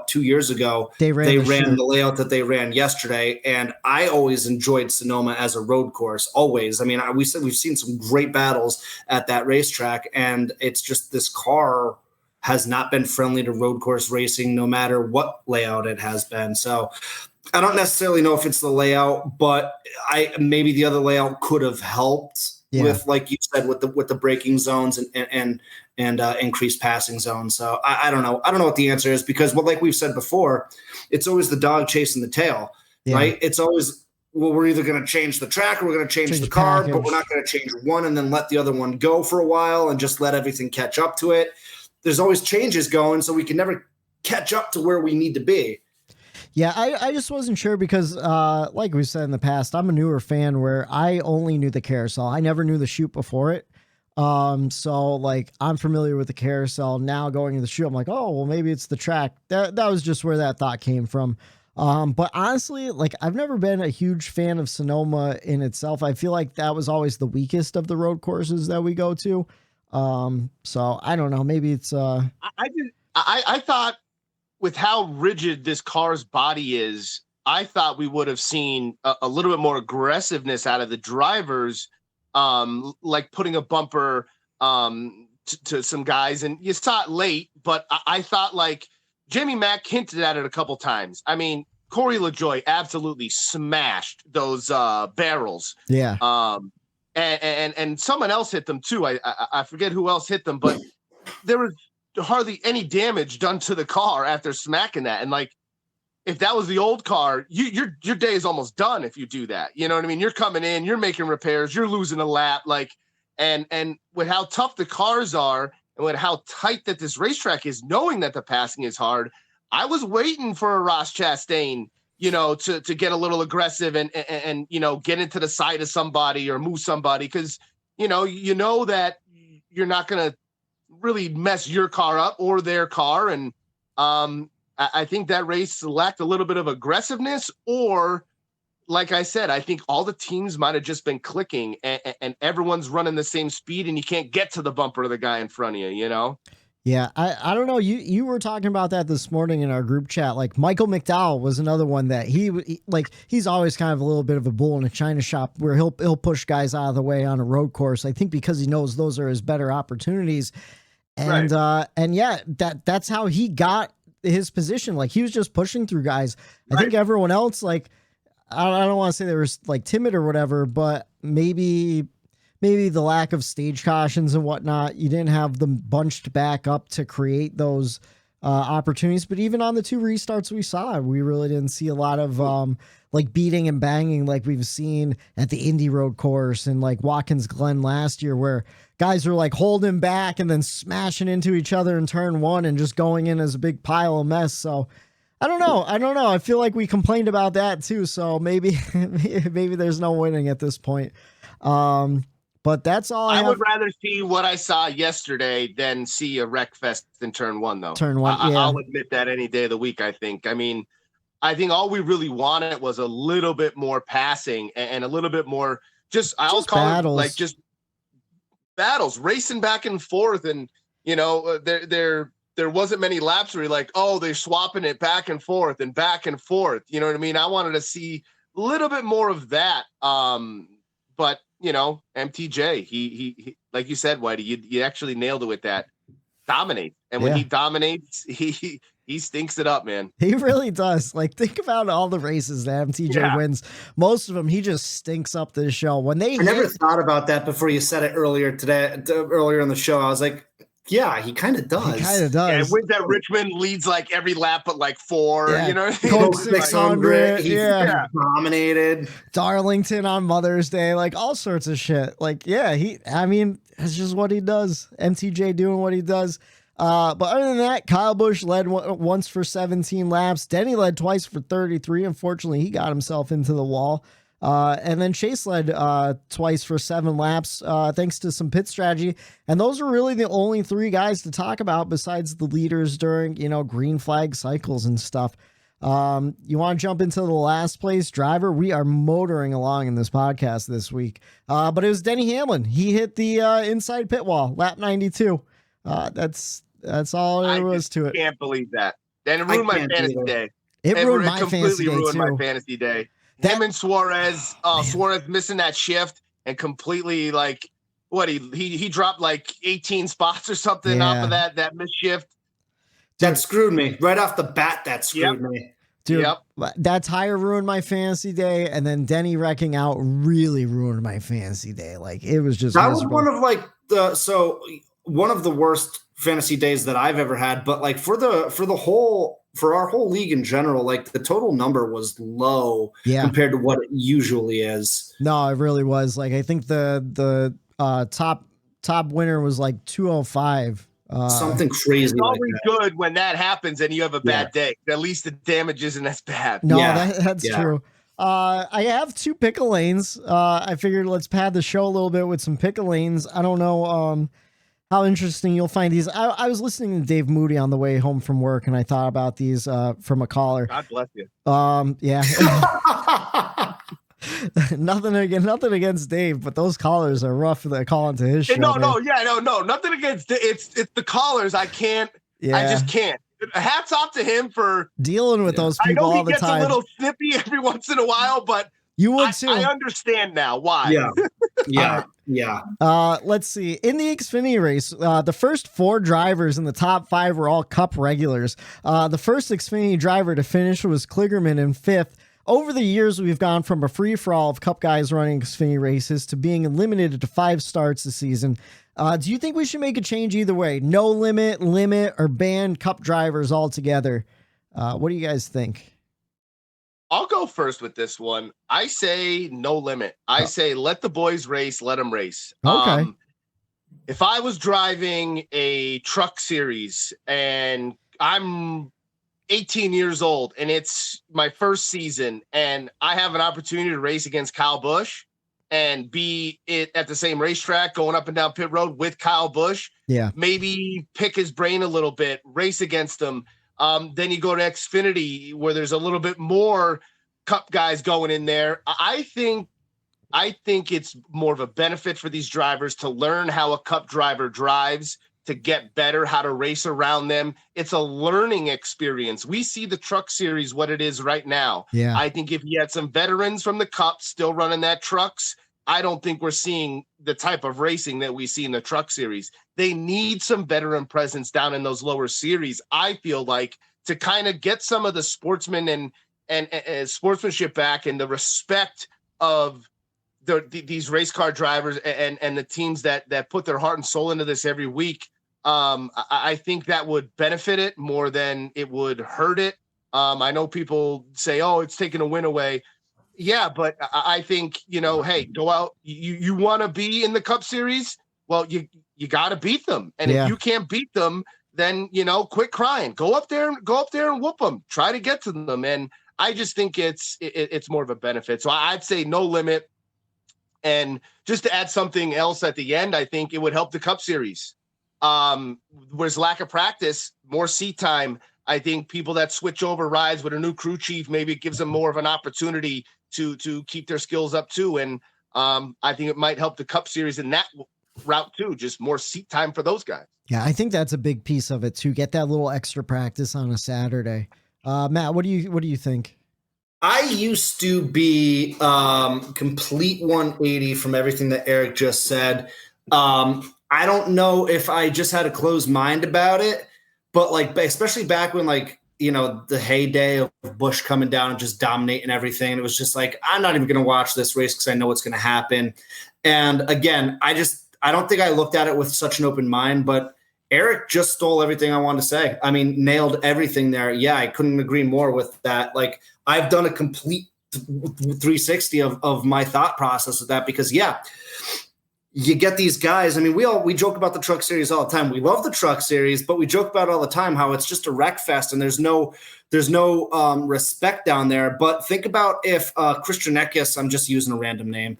Speaker 8: 2 years ago, they ran the layout that they ran yesterday. And I always enjoyed Sonoma as a road course, always. I mean, we've seen some great battles at that racetrack, and it's just this car has not been friendly to road course racing, no matter what layout it has been. So I don't necessarily know if it's the layout, but maybe the other layout could have helped. With, like you said, with the braking zones and increased passing zones. So I don't know. I don't know what the answer is, because like we've said before, it's always the dog chasing the tail, right? It's always, well, we're either going to change the track or we're going to change the car, but we're not going to change one and then let the other one go for a while and just let everything catch up to it. There's always changes going, so we can never catch up to where we need to be.
Speaker 6: Yeah, I just wasn't sure because, like we said in the past, I'm a newer fan where I only knew the carousel. I never knew the chute before it. So, like, I'm familiar with the carousel. Now going to the chute, I'm like, oh, well, maybe it's the track. That was just where that thought came from. But honestly, like, I've never been a huge fan of Sonoma in itself. I feel like that was always the weakest of the road courses that we go to. So, I don't know. Maybe it's...
Speaker 3: I thought... with how rigid this car's body is, I thought we would have seen a little bit more aggressiveness out of the drivers, like putting a bumper to some guys. And you saw it late, but I thought, like, Jamie Mack hinted at it a couple times. I mean, Corey LaJoie absolutely smashed those barrels.
Speaker 6: Yeah.
Speaker 3: And someone else hit them too. I forget who else hit them, but there was hardly any damage done to the car after smacking that. And like, if that was the old car, your day is almost done if you do that. You know what I mean? You're coming in, you're making repairs, you're losing a lap. Like, and with how tough the cars are and with how tight that this racetrack is, knowing that the passing is hard, I was waiting for a Ross Chastain, you know, to get a little aggressive and you know, get into the side of somebody or move somebody. Cause you know that you're not going to really mess your car up or their car. And I think that race lacked a little bit of aggressiveness, or like I said, I think all the teams might've just been clicking and everyone's running the same speed and you can't get to the bumper of the guy in front of you, you know?
Speaker 6: Yeah. I don't know. You were talking about that this morning in our group chat. Like Michael McDowell was another one that he's always kind of a little bit of a bull in a china shop where he'll push guys out of the way on a road course. I think because he knows those are his better opportunities. And, and yeah, that's how he got his position. Like he was just pushing through guys. I think everyone else, like, I don't want to say they were like timid or whatever, but maybe the lack of stage cautions and whatnot, you didn't have them bunched back up to create those opportunities. But even on the two restarts we saw, we really didn't see a lot of like beating and banging like we've seen at the Indy Road course and like Watkins Glen last year, where guys were like holding back and then smashing into each other in turn one and just going in as a big pile of mess. So I don't know. I feel like we complained about that too. So maybe there's no winning at this point. But that's all I
Speaker 3: would rather see what I saw yesterday than see a wreck fest in turn one, though.
Speaker 6: Turn one, yeah.
Speaker 3: I'll admit that any day of the week, I think. I mean, I think all we really wanted was a little bit more passing and a little bit more I'll call battles. It like just battles, racing back and forth. And, you know, there wasn't many laps where you're like, oh, they're swapping it back and forth and back and forth. You know what I mean? I wanted to see a little bit more of that. But, you know, MTJ, he like you said, Whitey, you actually nailed it with that. Dominate. And when he dominates, he stinks it up, man.
Speaker 6: He really does. Like, think about all the races that MTJ wins. Most of them, he just stinks up the show. When I
Speaker 8: never thought about that before you said it earlier in the show. I was like, yeah, he kind of does.
Speaker 6: He kind of does.
Speaker 3: Yeah, with that Richmond leads like every lap but like 4, you know?
Speaker 6: Coke 600,
Speaker 8: dominated.
Speaker 6: Darlington on Mother's Day, like all sorts of shit. Like, yeah, that's just what he does. MTJ doing what he does. But other than that, Kyle Busch led once for 17 laps. Denny led twice for 33. Unfortunately, he got himself into the wall. And then Chase led twice for 7 laps, thanks to some pit strategy. And those are really the only 3 guys to talk about besides the leaders during, you know, green flag cycles and stuff. You want to jump into the last place driver? We are motoring along in this podcast this week. But it was Denny Hamlin. He hit the inside pit wall, lap 92. That's all there was to it.
Speaker 3: I can't believe that. Then it ruined my fantasy day.
Speaker 6: It ruined my
Speaker 3: completely
Speaker 6: fantasy day
Speaker 3: ruined
Speaker 6: too.
Speaker 3: my fantasy day. Him and Suarez, Suarez missing that shift and completely like what he dropped like 18 spots or something off of that missed shift.
Speaker 8: That screwed me right off the bat. That screwed me.
Speaker 6: Dude, that tire ruined my fantasy day, and then Denny wrecking out really ruined my fantasy day. Like it was just
Speaker 8: that
Speaker 6: miserable.
Speaker 8: was one of the worst fantasy days that I've ever had. But like for our whole league in general, like the total number was low compared to what it usually is.
Speaker 6: No, it really was. Like I think the top winner was like 205.
Speaker 8: Something crazy.
Speaker 3: It's always good when that happens and you have a bad day. At least the damage isn't as bad.
Speaker 6: No, that's true. I have 2 pickle lanes. I figured let's pad the show a little bit with some pickle lanes. I don't know how interesting you'll find these. I was listening to Dave Moody on the way home from work, and I thought about these from a caller.
Speaker 3: God bless you.
Speaker 6: Yeah. nothing against Dave, but those callers are rough. They're calling to his show.
Speaker 3: No, nothing against it's the callers. I just can't. Hats off to him for
Speaker 6: dealing with those people all the time.
Speaker 3: I know he gets a little snippy every once in a while, but
Speaker 6: you would too.
Speaker 3: I understand now why.
Speaker 8: Yeah.
Speaker 6: Let's see. In the Xfinity race, the first 4 drivers in the top 5 were all Cup regulars. The first Xfinity driver to finish was Kligerman in 5th. Over the years, we've gone from a free-for-all of Cup guys running Xfinity races to being limited to 5 starts this season. Do you think we should make a change either way? No limit, or ban Cup drivers altogether? What do you guys think?
Speaker 3: I'll go first with this one. I say no limit. I say let the boys race, let them race.
Speaker 6: Okay.
Speaker 3: If I was driving a truck series and I'm 18 years old and it's my first season and I have an opportunity to race against Kyle Busch and be at the same racetrack going up and down pit road with Kyle Busch, maybe pick his brain a little bit, race against him. Then you go to Xfinity where there's a little bit more Cup guys going in there. I think it's more of a benefit for these drivers to learn how a Cup driver drives, to get better, how to race around them. It's a learning experience. We see the truck series, what it is right now.
Speaker 6: Yeah.
Speaker 3: I think if you had some veterans from the Cup still running that trucks, I don't think we're seeing the type of racing that we see in the truck series. They need some veteran presence down in those lower series, I feel like, to kind of get some of the sportsmen and sportsmanship back and the respect of these race car drivers and the teams that put their heart and soul into this every week. I think that would benefit it more than it would hurt it. I know people say, oh, it's taking a win away. Yeah, but I think, hey, go out. You want to be in the Cup Series? Well, you got to beat them. And if you can't beat them, then, quit crying. Go up there and whoop them. Try to get to them. And I just think it's more of a benefit. So I'd say no limit. And just to add something else at the end, I think it would help the Cup Series. Whereas lack of practice, more seat time. I think people that switch over rides with a new crew chief, maybe it gives them more of an opportunity to keep their skills up too. And I think it might help the Cup Series in that route too, just more seat time for those guys.
Speaker 6: Yeah, I think that's a big piece of it to get that little extra practice on a Saturday. Matt, what do you think?
Speaker 8: I used to be complete 180 from everything that Aric just said. I don't know if I just had a closed mind about it, but especially back when the heyday of Busch coming down and just dominating everything. And it was just I'm not even going to watch this race because I know what's going to happen. And again, I don't think I looked at it with such an open mind, but Aric just stole everything I wanted to say. I mean, nailed everything there. Yeah, I couldn't agree more with that. I've done a complete 360 of my thought process with that because, you get these guys. I mean, we joke about the truck series all the time. We love the truck series, but we joke about it all the time how it's just a wreck fest and there's no respect down there. But think about if Christian Eckes, I'm just using a random name,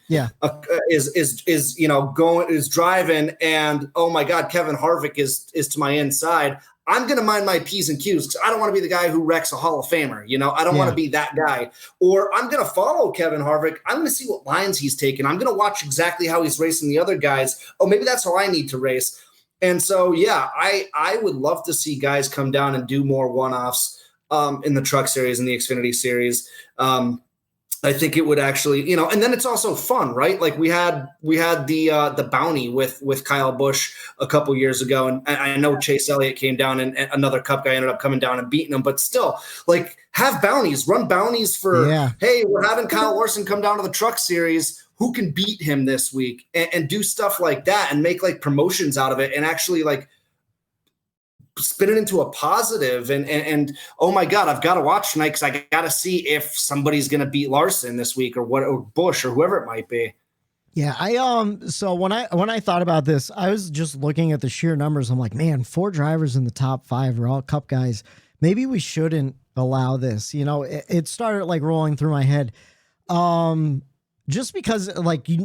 Speaker 8: is driving and oh my God, Kevin Harvick is to my inside. I'm going to mind my P's and Q's because I don't want to be the guy who wrecks a Hall of Famer. I don't want to be that guy. Or I'm going to follow Kevin Harvick. I'm going to see what lines he's taking. I'm going to watch exactly how he's racing the other guys. Oh, maybe that's how I need to race. And so, yeah, I would love to see guys come down and do more one-offs in the Truck Series and the Xfinity Series. I think it would actually, and then it's also fun, right? Like we had the bounty with Kyle Busch a couple years ago, and I know Chase Elliott came down, and another Cup guy ended up coming down and beating him. But still, like have bounties, run bounties for. Hey, we're having Kyle Larson come down to the Truck Series. Who can beat him this week? And do stuff like that, and make like promotions out of it, and actually like spin it into a positive and oh my God, I've got to watch tonight because I got to see if somebody's going to beat Larson this week or Busch or whoever it might be.
Speaker 6: Yeah, so when I thought about this, I was just looking at the sheer numbers. I'm like, man, 4 drivers in the top 5 are all Cup guys. Maybe we shouldn't allow this. It started like rolling through my head. Just because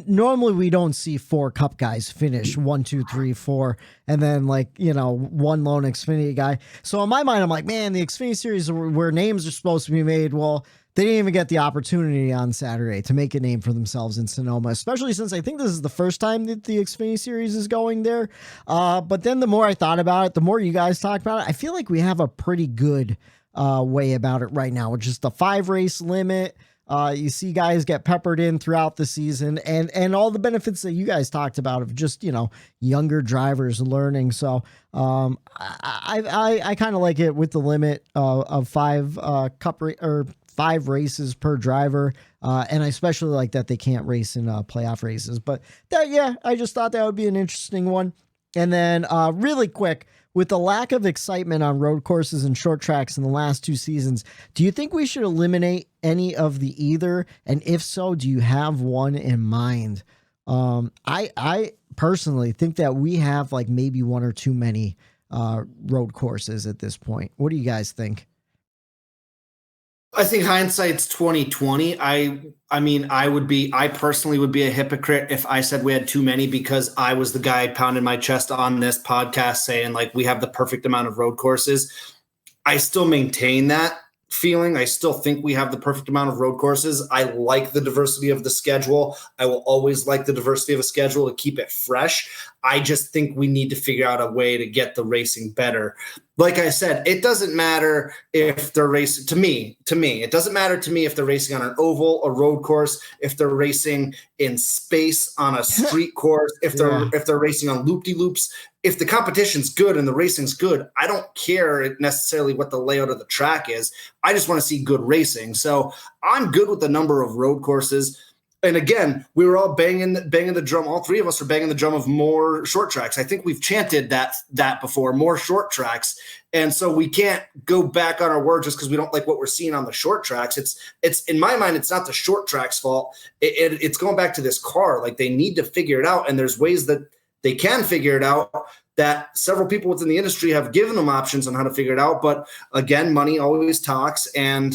Speaker 6: normally we don't see 4 Cup guys finish 1, 2, 3, 4, and then one lone Xfinity guy. So in my mind, I'm like, man, the Xfinity Series where names are supposed to be made. Well, they didn't even get the opportunity on Saturday to make a name for themselves in Sonoma, especially since I think this is the first time that the Xfinity Series is going there. But then the more I thought about it, the more you guys talk about it, I feel like we have a pretty good way about it right now, which is the 5 race limit. You see guys get peppered in throughout the season and all the benefits that you guys talked about of just, younger drivers learning. So I kind of like it with the limit of 5 or 5 races per driver. And I especially like that they can't race in playoff races. But I just thought that would be an interesting one. And then really quick, with the lack of excitement on road courses and short tracks in the last 2 seasons, do you think we should eliminate any of the either? And if so, do you have one in mind? I personally think that we have like maybe 1 or 2 many road courses at this point. What do you guys think?
Speaker 8: I think hindsight's 2020. I personally would be a hypocrite if I said we had too many because I was the guy pounding my chest on this podcast saying like we have the perfect amount of road courses. I still maintain that feeling. I still think we have the perfect amount of road courses. I like the diversity of the schedule. I will always like the diversity of a schedule to keep it fresh. I just think we need to figure out a way to get the racing better. Like I said, it doesn't matter if they're racing to me, it doesn't matter to me if they're racing on an oval, a road course, if they're racing in space on a street course, if they're racing on loop-de-loops. If the competition's good and the racing's good, I don't care necessarily what the layout of the track is. I just want to see good racing. So I'm good with the number of road courses. And again, we were all banging the drum. All 3 of us are banging the drum of more short tracks. I think we've chanted that before, more short tracks. And so we can't go back on our word just because we don't like what we're seeing on the short tracks. It's in my mind, it's not the short tracks' fault. It's going back to this car. Like they need to figure it out. And there's ways that they can figure it out that several people within the industry have given them options on how to figure it out. But again, money always talks, and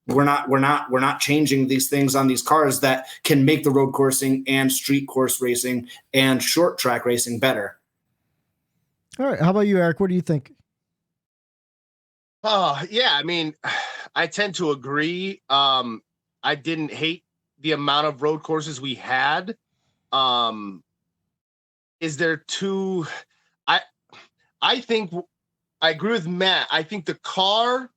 Speaker 8: we're not changing these things on these cars that can make the road coursing and street course racing and short track racing better.
Speaker 6: All right. How about you, Aric? What do you think?
Speaker 3: Yeah, I tend to agree. I didn't hate the amount of road courses we had. Is there too? I think I agree with Matt. I think the car.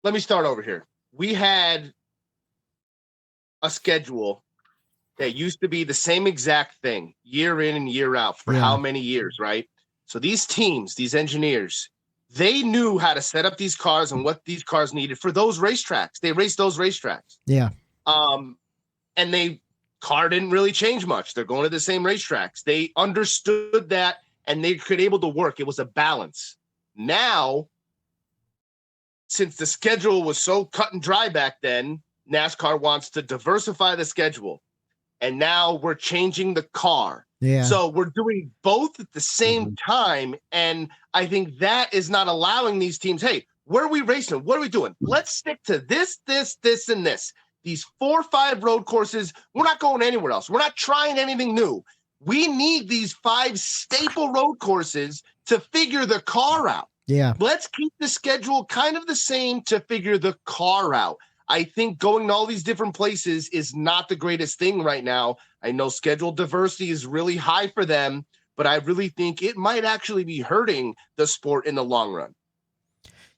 Speaker 3: Let me start over here. We had a schedule that used to be the same exact thing year in and year out for how many years, right? So these teams, these engineers, they knew how to set up these cars and what these cars needed for those racetracks. They raced those racetracks.
Speaker 6: Yeah.
Speaker 3: And car didn't really change much. They're going to the same racetracks. They understood that and they could able to work. It was a balance. Now, since the schedule was so cut and dry back then, NASCAR wants to diversify the schedule. And now we're changing the car.
Speaker 6: Yeah.
Speaker 3: So we're doing both at the same time. And I think that is not allowing these teams, hey, where are we racing? What are we doing? Let's stick to this, and this. These 4 or 5 road courses, we're not going anywhere else. We're not trying anything new. We need these 5 staple road courses to figure the car out.
Speaker 6: Yeah.
Speaker 3: Let's keep the schedule kind of the same to figure the car out. I think going to all these different places is not the greatest thing right now. I know schedule diversity is really high for them, but I really think it might actually be hurting the sport in the long run.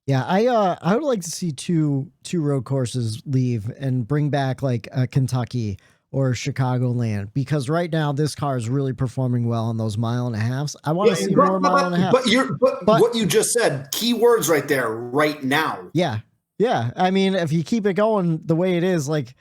Speaker 6: Yeah, I would like to see two road courses leave and bring back like Kentucky or Chicagoland, because right now this car is really performing well on those 1.5 miles. I want to see more 1.5 miles.
Speaker 8: But what you just said, key words right there, right now.
Speaker 6: Yeah. Yeah. I mean, if you keep it going the way it is, like,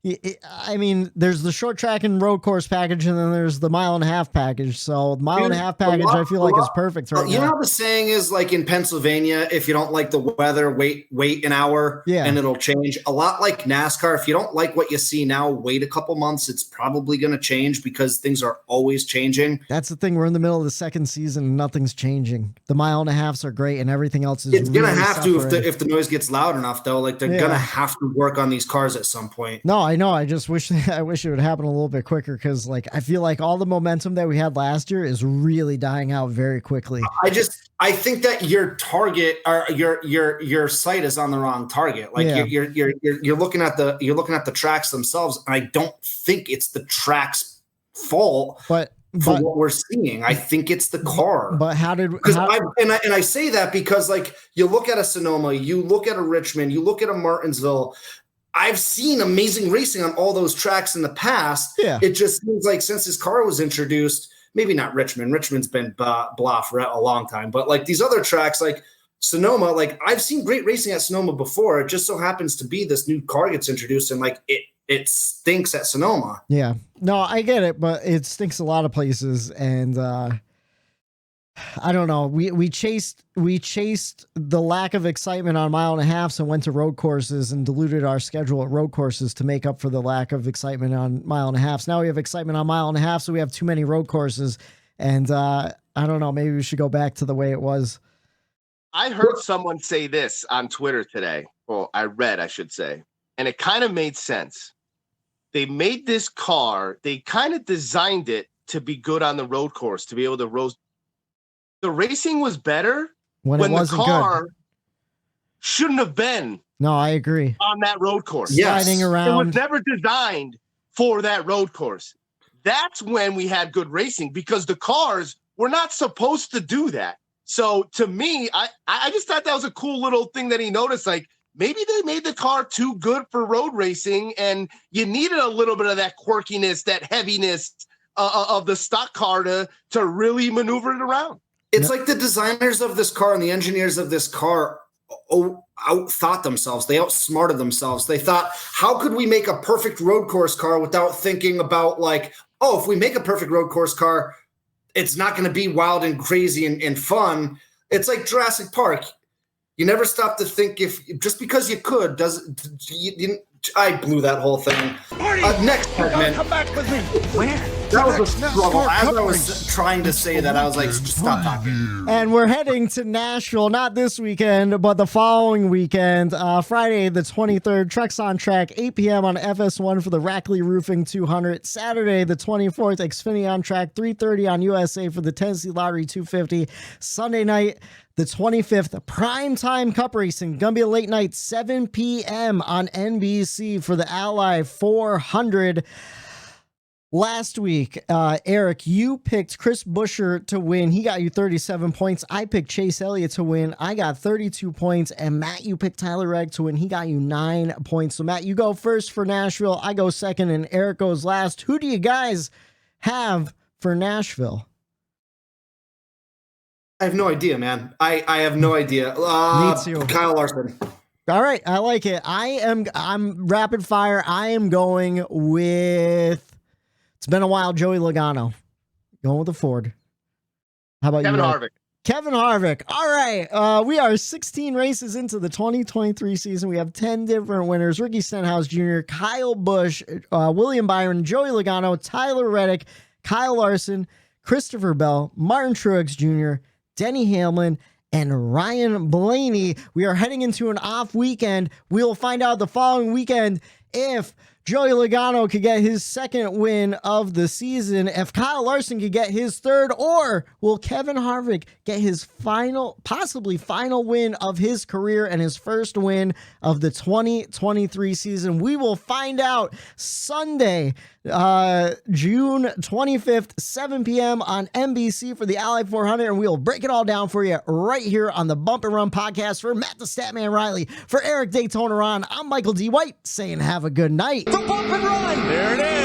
Speaker 6: I mean, there's the short track and road course package, and then there's the 1.5 mile package. So the 1.5 mile package, I feel like is perfect right now.
Speaker 8: You know how the saying is, like in Pennsylvania, if you don't like the weather, wait an hour, and it'll change. A lot like NASCAR, if you don't like what you see now, wait a couple months. It's probably going to change because things are always changing.
Speaker 6: That's the thing. We're in the middle of the second season, and nothing's chinging. The 1.5 miles are great, and everything else is.
Speaker 8: It's
Speaker 6: really
Speaker 8: going to have
Speaker 6: suffering.
Speaker 8: to if the noise gets loud enough, though. Like they're going to have to work on these cars at some point.
Speaker 6: No, I know. I just wish it would happen a little bit quicker, because like I feel like all the momentum that we had last year is really dying out very quickly.
Speaker 8: I think that your target or your sight is on the wrong target. Like you're looking at the tracks themselves, and I don't think it's the track's fault. But what we're seeing, I think it's the car.
Speaker 6: But
Speaker 8: I say that because like you look at a Sonoma, you look at a Richmond, you look at a Martinsville. I've seen amazing racing on all those tracks in the past.
Speaker 6: Yeah.
Speaker 8: It just seems like since this car was introduced, maybe not Richmond. Richmond's been blah for a long time. But like these other tracks like Sonoma, like I've seen great racing at Sonoma before. It just so happens to be this new car gets introduced and like it stinks at Sonoma.
Speaker 6: Yeah. No, I get it, but it stinks a lot of places. And I don't know. We chased the lack of excitement on 1.5 miles and went to road courses and diluted our schedule at road courses to make up for the lack of excitement on 1.5 miles. Now we have excitement on 1.5 miles, so we have too many road courses. And I don't know. Maybe we should go back to the way it was.
Speaker 3: I heard someone say this on Twitter today. Well, I should say, and it kind of made sense. They made this car. They kind of designed it to be good on the road course, to be able to roast. The racing was better when the car shouldn't have been.
Speaker 6: No, I agree.
Speaker 3: On that road course.
Speaker 6: Yes. Sliding around.
Speaker 3: It was never designed for that road course. That's when we had good racing, because the cars were not supposed to do that. So to me, I just thought that was a cool little thing that he noticed. Like maybe they made the car too good for road racing, and you needed a little bit of that quirkiness, that heaviness of the stock car to really maneuver it around.
Speaker 8: It's like the designers of this car and the engineers of this car outthought themselves. They outsmarted themselves. They thought, how could we make a perfect road course car without thinking about like, oh, if we make a perfect road course car, it's not going to be wild and crazy and fun. It's like Jurassic Park. You never stop to think if just because you could I blew that whole thing. Next segment.
Speaker 1: Come back with me. Where?
Speaker 8: That was a struggle. As I was trying to say that, I was like, just stop talking.
Speaker 6: And we're heading to Nashville, not this weekend, but the following weekend, Friday the 23rd, Trucks on Track, 8 p.m. on FS1 for the Rackley Roofing 200. Saturday the 24th, Xfinity on Track, 3:30 on USA for the Tennessee Lottery 250. Sunday night, the 25th, primetime cup racing, gonna be a late night, 7 p.m. on NBC for the Ally 400. Last week, Aric, you picked Chris Buescher to win. He got you 37 points. I picked Chase Elliott to win. I got 32 points. And Matt, you picked Tyler Reddick to win. He got you 9 points. So Matt, you go first for Nashville. I go second, and Aric goes last. Who do you guys have for Nashville?
Speaker 8: I have no idea, man. I have no idea.
Speaker 6: Me too.
Speaker 8: Kyle Larson.
Speaker 6: All right, I like it. I'm rapid fire. I am going with. It's been a while, Joey Logano. Going with the Ford. How about
Speaker 3: Kevin
Speaker 6: you?
Speaker 3: Harvick.
Speaker 6: Kevin Harvick. All right. We are 16 races into the 2023 season. We have 10 different winners. Ricky Stenhouse Jr., Kyle Busch, William Byron, Joey Logano, Tyler Reddick, Kyle Larson, Christopher Bell, Martin Truex Jr., Denny Hamlin, and Ryan Blaney. We are heading into an off weekend. We will find out the following weekend if Joey Logano could get his second win of the season, if Kyle Larson could get his third, or will Kevin Harvick get his possibly final win of his career and his first win of the 2023 season. We will find out Sunday, June 25th, 7 p.m. on NBC for the Ally 400, and we will break it all down for you right here on the Bump and Run podcast. For Matt the Statman Reilly, for Aric Daytona Ron, I'm Michael D. White saying have a good night.
Speaker 4: The Bump and Run. There it is.